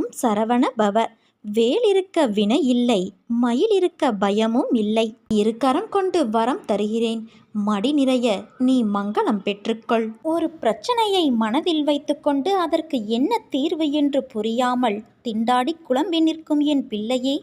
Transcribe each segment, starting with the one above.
ஓம் சரவண பவ. வேல் இருக்க வினை இல்லை, மயில் இருக்க பயமும் இல்லை. இருக்கரம் கொண்டு வரம் தருகிறேன், மடி நிறைய நீ மங்களம் பெற்றுக்கொள். ஒரு பிரச்சனையை மனதில் வைத்துக்கொண்டு அதற்கு என்ன தீர்வு என்று புரியாமல் திண்டாடி குழம்பி நிற்கும் என் பிள்ளையே,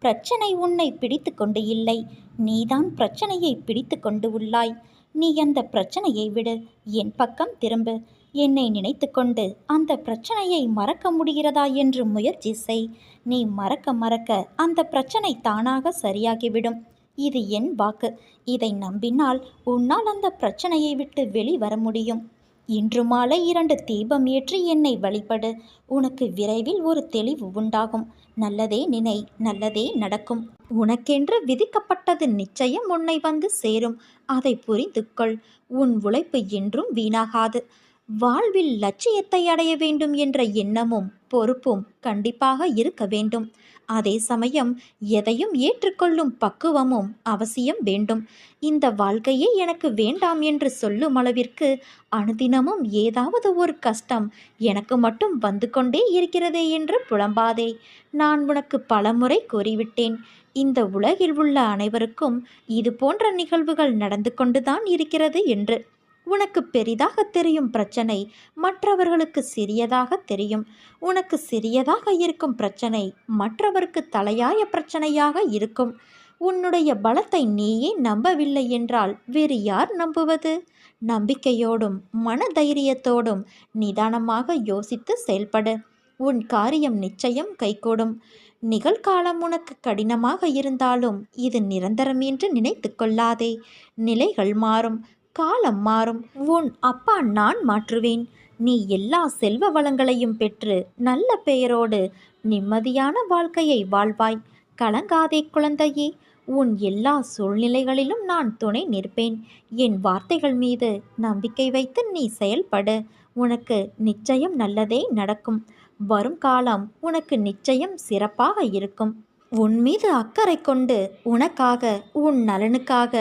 பிரச்சனை உன்னை பிடித்து கொண்டு இல்லை, நீதான் பிரச்சனையை பிடித்து கொண்டு உள்ளாய். நீ அந்த பிரச்சனையை விடு, என் பக்கம் திரும்பு. என்னை நினைத்து கொண்டு அந்த பிரச்சனையை மறக்க முடிகிறதா என்று முயற்சி செய். நீ மறக்க மறக்க அந்த பிரச்சனை தானாக சரியாகிவிடும். இது என் வாக்கு. இதை நம்பினால் உன்னால் அந்த பிரச்சனையை விட்டு வெளிவர முடியும். இன்று மாலை 2 தீபம் ஏற்றி என்னை வழிபடு. உனக்கு விரைவில் ஒரு தெளிவு உண்டாகும். நல்லதே நினை, நல்லதே நடக்கும். உனக்கென்று விதிக்கப்பட்டது நிச்சயம் உன்னை வந்து சேரும். அதை புரிந்து கொள். உன் உழைப்பு என்றும் வீணாகாது. வாழ்வில் லட்சியத்தை அடைய வேண்டும் என்ற எண்ணமும் பொறுப்பும் கண்டிப்பாக இருக்க வேண்டும். அதே சமயம் எதையும் ஏற்றுக்கொள்ளும் பக்குவமும் அவசியம் வேண்டும். இந்த வாழ்க்கையே எனக்கு வேண்டாம் என்று சொல்லும் அளவிற்கு அனுதினமும் ஏதாவது ஒரு கஷ்டம் எனக்கு மட்டும் வந்து கொண்டே இருக்கிறதே என்று புலம்பாதே. நான் உனக்கு பலமுறை கூறிவிட்டேன், இந்த உலகில் உள்ள அனைவருக்கும் இது போன்ற நிகழ்வுகள் நடந்து கொண்டுதான் இருக்கிறது என்று. உனக்கு பெரிதாக தெரியும் பிரச்சனை மற்றவர்களுக்கு சிறியதாக தெரியும். உனக்கு சிறியதாக இருக்கும் பிரச்சனை மற்றவருக்கு தலையாய பிரச்சனையாக இருக்கும். உன்னுடைய பலத்தை நீயே நம்பவில்லை என்றால் வேறு யார் நம்புவது? நம்பிக்கையோடும் மன தைரியத்தோடும் நிதானமாக யோசித்து செயல்படு. உன் காரியம் நிச்சயம் கைகூடும். நிகழ்காலம் உனக்கு கடினமாக இருந்தாலும் இது நிரந்தரம் என்று நினைத்து கொள்ளாதே. நிலைகள் மாறும், காலம் மாறும். உன் அப்பா நான் மாற்றுவேன். நீ எல்லா செல்வ வளங்களையும் பெற்று நல்ல பெயரோடு நிம்மதியான வாழ்க்கையை வாழ்வாய். கலங்காதே குழந்தையே. உன் எல்லா சூழ்நிலைகளிலும் நான் துணை நிற்பேன். என் வார்த்தைகள் மீது நம்பிக்கை வைத்து நீ செயல்படு. உனக்கு நிச்சயம் நல்லதே நடக்கும். வரும் காலம் உனக்கு நிச்சயம் சிறப்பாக இருக்கும். உன் மீது அக்கறை கொண்டு உனக்காக, உன் நலனுக்காக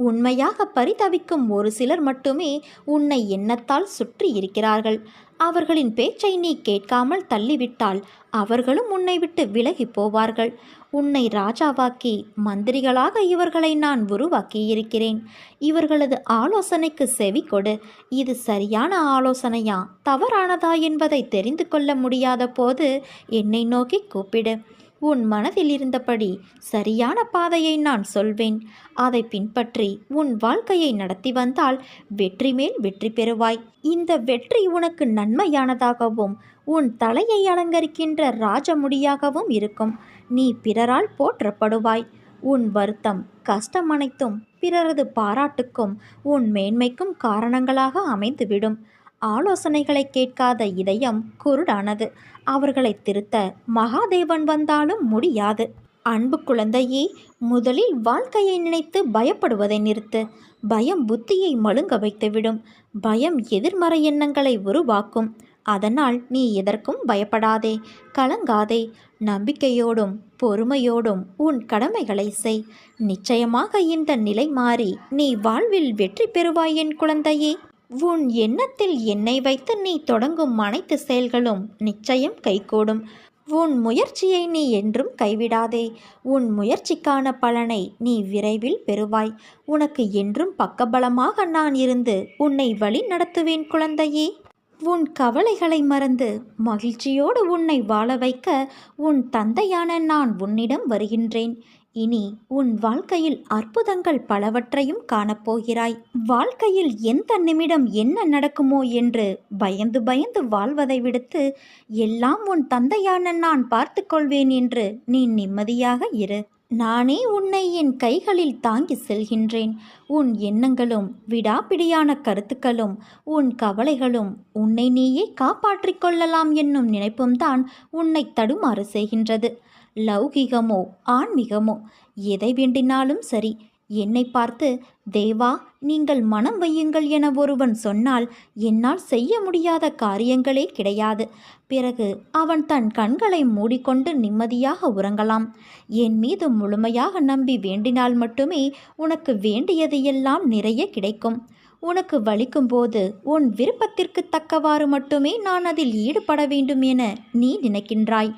உண்மையாக பரிதவிக்கும் ஒரு சிலர் மட்டுமே உன்னை எண்ணத்தால் சுற்றி இருக்கிறார்கள். அவர்களின் பேச்சை நீ கேட்காமல் தள்ளிவிட்டால் அவர்களும் உன்னை விட்டு விலகி போவார்கள். உன்னை ராஜாவாக்கி மந்திரிகளாக இவர்களை நான் உருவாக்கியிருக்கிறேன். இவர்களது ஆலோசனைக்கு செவி கொடு. இது சரியான ஆலோசனையா தவறானதா என்பதை தெரிந்து கொள்ள முடியாத போது என்னை நோக்கி கூப்பிடு. உன் மனதில் இருந்தபடி சரியான பாதையை நான் சொல்வேன். அதை பின்பற்றி உன் வாழ்க்கையை நடத்தி வந்தால் வெற்றி மேல் வெற்றி பெறுவாய். இந்த வெற்றி உனக்கு நன்மையானதாகவும் உன் தலையை அலங்கரிக்கின்ற ராஜமுடியாகவும் இருக்கும். நீ பிறரால் போற்றப்படுவாய். உன் வருத்தம், கஷ்டம் அனைத்தும் பிறரது பாராட்டுக்கும் உன் மேன்மைக்கும் காரணங்களாக அமைந்துவிடும். ஆலோசனைகளை கேட்காத இதயம் குருடானது. அவர்களை திருத்த மகாதேவன் வந்தாலும் முடியாது. அன்பு குழந்தையே, முதலில் வாழ்க்கையை நினைத்து பயப்படுவதை நிறுத்து. பயம் புத்தியை மழுங்க வைத்துவிடும். பயம் எதிர்மறை எண்ணங்களை உருவாக்கும். அதனால் நீ எதற்கும் பயப்படாதே, கலங்காதே. நம்பிக்கையோடும் பொறுமையோடும் உன் கடமைகளை செய். நிச்சயமாக இந்த நிலை மாறி நீ வாழ்வில் வெற்றி பெறுவாய் என் குழந்தையே. உன் எண்ணத்தில் என்னை வைத்து நீ தொடங்கும் அனைத்து செயல்களும் நிச்சயம் கைகூடும். உன் முயற்சியை நீ என்றும் கைவிடாதே. உன் முயற்சிக்கான பலனை நீ விரைவில் பெறுவாய். உனக்கு என்றும் பக்கபலமாக நான் இருந்து உன்னை வழி நடத்துவேன் குழந்தையே. உன் கவலைகளை மறந்து மகிழ்ச்சியோடு உன்னை வாழ வைக்க உன் தந்தையான நான் உன்னிடம் வருகின்றேன். இனி உன் வாழ்க்கையில் அற்புதங்கள் பலவற்றையும் காணப்போகிறாய். வாழ்க்கையில் எந்த நிமிடம் என்ன நடக்குமோ என்று பயந்து பயந்து வாழ்வதை விடுத்து எல்லாம் உன் தந்தையான நான் பார்த்து கொள்வேன் என்று நீ நிம்மதியாக இரு. நானே உன்னை என் கைகளில் தாங்கி செல்கின்றேன். உன் எண்ணங்களும் விடாப்பிடியான கருத்துக்களும் உன் கவலைகளும் உன்னை நீயே காப்பாற்றிக் கொள்ளலாம் என்னும் நினைப்பும்தான் உன்னை தடுமாறு செய்கின்றது. லௌகிகமோ ஆன்மீகமோ எதை வேண்டினாலும் சரி, என்னை பார்த்து தேவா நீங்கள் மனம் வையுங்கள் என ஒருவன் சொன்னால் என்னால் செய்ய முடியாத காரியங்களே கிடையாது. பிறகு அவன் தன் கண்களை மூடிக்கொண்டு நிம்மதியாக உறங்கலாம். என் மீது முழுமையாக நம்பி வேண்டினால் மட்டுமே உனக்கு வேண்டியது எல்லாம் நிறைய கிடைக்கும். உனக்கு வலிக்கும்போது உன் விருப்பத்திற்கு தக்கவாறு மட்டுமே நான் அதில் ஈடுபட வேண்டும் என நீ நினைக்கின்றாய்.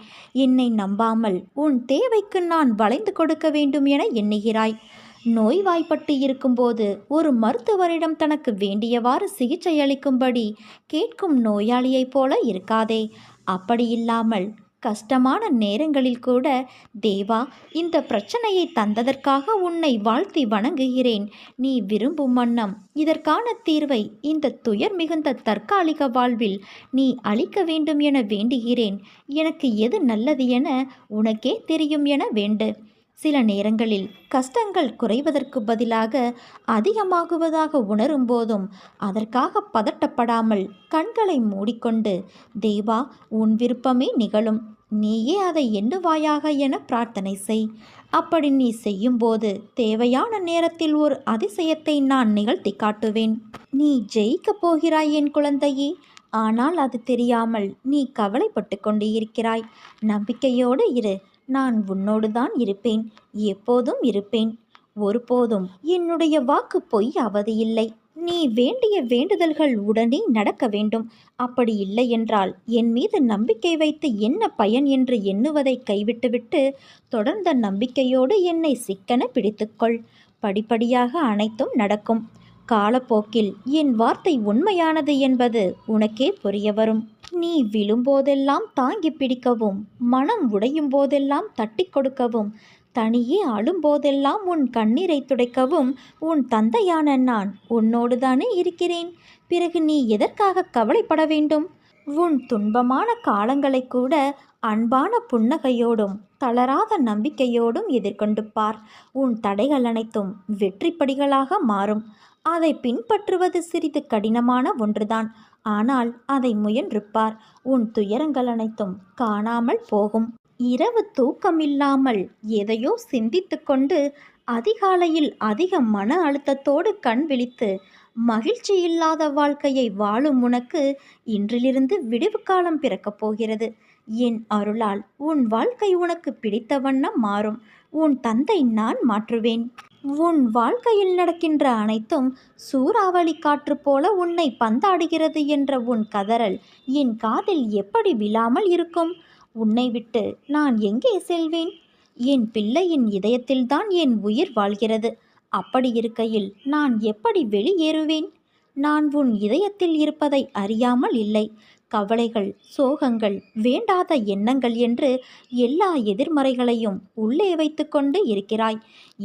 என்னை நம்பாமல் உன் தேவைக்கு நான் வளைந்து கொடுக்க வேண்டும் என எண்ணுகிறாய். நோய்வாய்ப்பட்டு இருக்கும்போது ஒரு மருத்துவரிடம் தனக்கு வேண்டியவாறு சிகிச்சை அளிக்கும்படி கேட்கும் நோயாளியைப் போல இருக்காதே. அப்படியில்லாமல் கஷ்டமான நேரங்களில் கூட, தேவா, இந்த பிரச்சனையை தந்ததற்காக உன்னை வாழ்த்தி வணங்குகிறேன். நீ விரும்பும் வண்ணம் இதற்கான தீர்வை இந்த துயர் மிகுந்த தற்காலிக வாழ்வில் நீ அளிக்க வேண்டும் என வேண்டுகிறேன். எனக்கு எது நல்லது என உனக்கே தெரியும் என வேண்டு. சில நேரங்களில் கஷ்டங்கள் குறைவதற்கு பதிலாக அதிகமாகுவதாக உணரும் போதும் அதற்காக பதட்டப்படாமல் கண்களை மூடிக்கொண்டு, தேவா, உன் விருப்பமே நிகழும், நீயே அதை எண்ணுவாயாக என பிரார்த்தனை செய். அப்படி நீ செய்யும்போது தேவையான நேரத்தில் ஒரு அதிசயத்தை நான் நிகழ்த்தி காட்டுவேன். நீ ஜெயிக்கப் போகிறாய் என் குழந்தையே. ஆனால் அது தெரியாமல் நீ கவலைப்பட்டு கொண்டு இருக்கிறாய். நம்பிக்கையோடு இரு. நான் உன்னோடு தான் இருப்பேன், எப்போதும் இருப்பேன். ஒருபோதும் என்னுடைய வாக்கு பொய்யாவது இல்லை. நீ வேண்டிய வேண்டுதல்கள் உடனே நடக்க வேண்டும். அப்படி இல்லை என்றால் என் மீது நம்பிக்கை வைத்து என்ன பயன் என்று எண்ணுவதை கைவிட்டுவிட்டு தொடர்ந்த நம்பிக்கையோடு என்னை சிக்கன பிடித்துக்கொள். படிப்படியாக அனைத்தும் நடக்கும். காலப்போக்கில் என் வார்த்தை உண்மையானது என்பது உனக்கே புரிய வரும். நீ விழும்போதெல்லாம் தாங்கி பிடிக்கவும், மனம் உடையும் போதெல்லாம் தட்டி கொடுக்கவும், தனியே அழும்போதெல்லாம் உன் கண்ணீரை துடைக்கவும் உன் தந்தையான நான் உன்னோடு தானே இருக்கிறேன். பிறகு நீ எதற்காக கவலைப்பட வேண்டும்? உன் துன்பமான காலங்களை கூட அன்பான புன்னகையோடும் தளராத நம்பிக்கையோடும் எதிர்கொண்டு பார். உன் தடைகள் அனைத்தும் வெற்றிப்படிகளாக மாறும். அதை பின்பற்றுவது சிறிது கடினமான ஒன்றுதான். ஆனால் அதை முயன்று பார். உன் துயரங்கள் அனைத்தும் காணாமல் போகும். இரவு தூக்கமில்லாமல் எதையோ சிந்தித்து கொண்டு அதிகாலையில் அதிக மன அழுத்தத்தோடு கண் விழித்து மகிழ்ச்சி இல்லாத வாழ்க்கையை வாழும் உனக்கு இன்றிலிருந்து விடிவு காலம் பிறக்கப் போகிறது. என் அருளால் உன் வாழ்க்கை உனக்கு பிடித்த வண்ணம் மாறும். உன் தந்தை நான் மாற்றுவேன். உன் வாழ்க்கையில் நடக்கின்ற அனைத்தும் சூறாவளி காற்று போல உன்னை பந்தாடுகிறது என்ற உன் கதறல் என் காதில் எப்படி விழாமல் இருக்கும்? உன்னை விட்டு நான் எங்கே செல்வேன்? என் பிள்ளையின் இதயத்தில்தான் என் உயிர் வாழ்கிறது. அப்படி இருக்கையில் நான் எப்படி வெளியேறுவேன்? நான் உன் இதயத்தில் இருப்பதை அறியாமல் இல்லை. கவலைகள், சோகங்கள், வேண்டாத எண்ணங்கள் என்று எல்லா எதிர்மறைகளையும் உள்ளே வைத்து கொண்டு இருக்கிறாய்.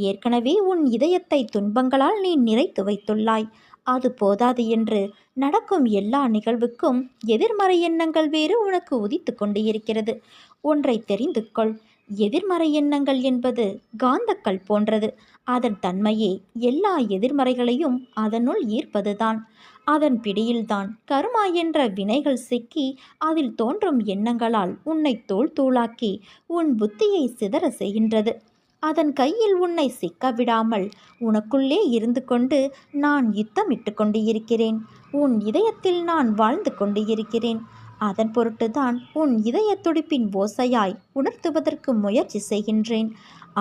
ஏற்கனவே உன் இதயத்தை துன்பங்களால் நீ நிறைத்து வைத்துள்ளாய். அது போதாது என்று நடக்கும் எல்லா நிகழ்வுக்கும் எதிர்மறை எண்ணங்கள் வேறு உனக்கு உதித்து கொண்டு இருக்கிறது. ஒன்றை தெரிந்து கொள். எதிர்மறை எண்ணங்கள் என்பது காந்தக்கல் போன்றது. அதன் தன்மையே எல்லா எதிர்மறைகளையும் அதனுள் ஈர்ப்பதுதான். அதன் பிடியில்தான் கர்மா என்ற வினைகள் சிக்கி அதில் தோன்றும் எண்ணங்களால் உன்னை தூள் தூளாக்கி உன் புத்தியை சிதற செய்கின்றது. அதன் கையில் உன்னை சிக்க விடாமல் உனக்குள்ளே இருந்து கொண்டு நான் யுத்தமிட்டு கொண்டு இருக்கிறேன். உன் இதயத்தில் நான் வாழ்ந்து கொண்டு இருக்கிறேன். அதன் பொருட்டுதான் உன் இதய துடிப்பின் ஓசையாய் உணர்த்துவதற்கு முயற்சி செய்கின்றேன்.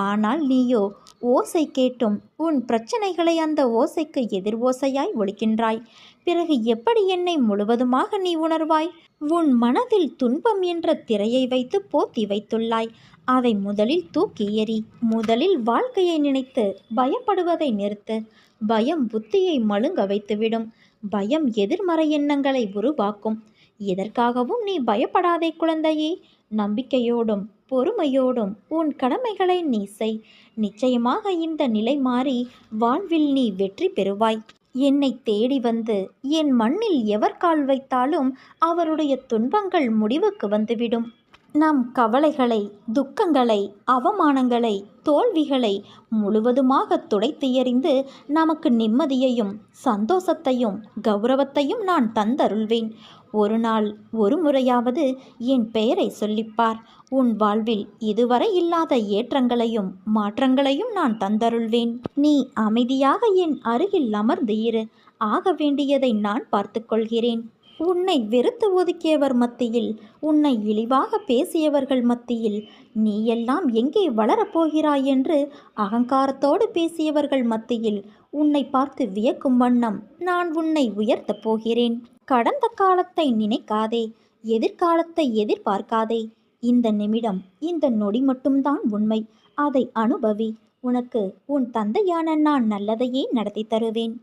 ஆனால் நீயோ ஓசை கேட்டும் உன் பிரச்சனைகளை அந்த ஓசைக்கு எதிர் ஓசையாய் ஒலிக்கின்றாய். பிறகு எப்படி என்னை முழுவதுமாக நீ உணர்வாய்? உன் மனதில் துன்பம் என்ற திரையை வைத்து போத்தி வைத்துள்ளாய். அதை முதலில் தூக்கி எறி. முதலில் வாழ்க்கையை நினைத்து பயப்படுவதை நிறுத்து. பயம் புத்தியை மழுங்க வைத்துவிடும். பயம் எதிர்மறை எண்ணங்களை உருவாக்கும். எதற்காகவும் நீ பயப்படாதே குழந்தையே. நம்பிக்கையோடும் பொறுமையோடும் உன் கடமைகளை நீ செய். நிச்சயமாக இந்த நிலை மாறி வாழ்வில் நீ வெற்றி பெறுவாய். என்னை தேடி வந்து என் மண்ணில் எவர் கால் வைத்தாலும் அவருடைய துன்பங்கள் முடிவுக்கு வந்துவிடும். நம் கவலைகளை, துக்கங்களை, அவமானங்களை, தோல்விகளை முழுவதுமாக துடைத்து எறிந்து நமக்கு நிம்மதியையும் சந்தோஷத்தையும் கௌரவத்தையும் நான் தந்தருள்வேன். ஒரு நாள் ஒரு முறையாவது என் பெயரை சொல்லிப்பார். உன் வாழ்வில் இதுவரை இல்லாத ஏற்றங்களையும் மாற்றங்களையும் நான் தந்தருள்வேன். நீ அமைதியாக என் அருகில் அமர்ந்து இரு. ஆக வேண்டியதை நான் பார்த்து கொள்கிறேன். உன்னை வெறுத்து ஒதுக்கியவர் மத்தியில், உன்னை இழிவாக பேசியவர்கள் மத்தியில், நீ எல்லாம் எங்கே வளரப்போகிறாய் என்று அகங்காரத்தோடு பேசியவர்கள் மத்தியில் உன்னை பார்த்து வியக்கும் வண்ணம் நான் உன்னை உயர்த்தப் போகிறேன். கடந்த காலத்தை நினைக்காதே, எதிர்காலத்தை எதிர்பார்க்காதே. இந்த நிமிடம், இந்த நொடி மட்டும்தான் உண்மை. அதை அனுபவி. உனக்கு உன் தந்தையான நான் நல்லதையே நடத்தி தருவேன்.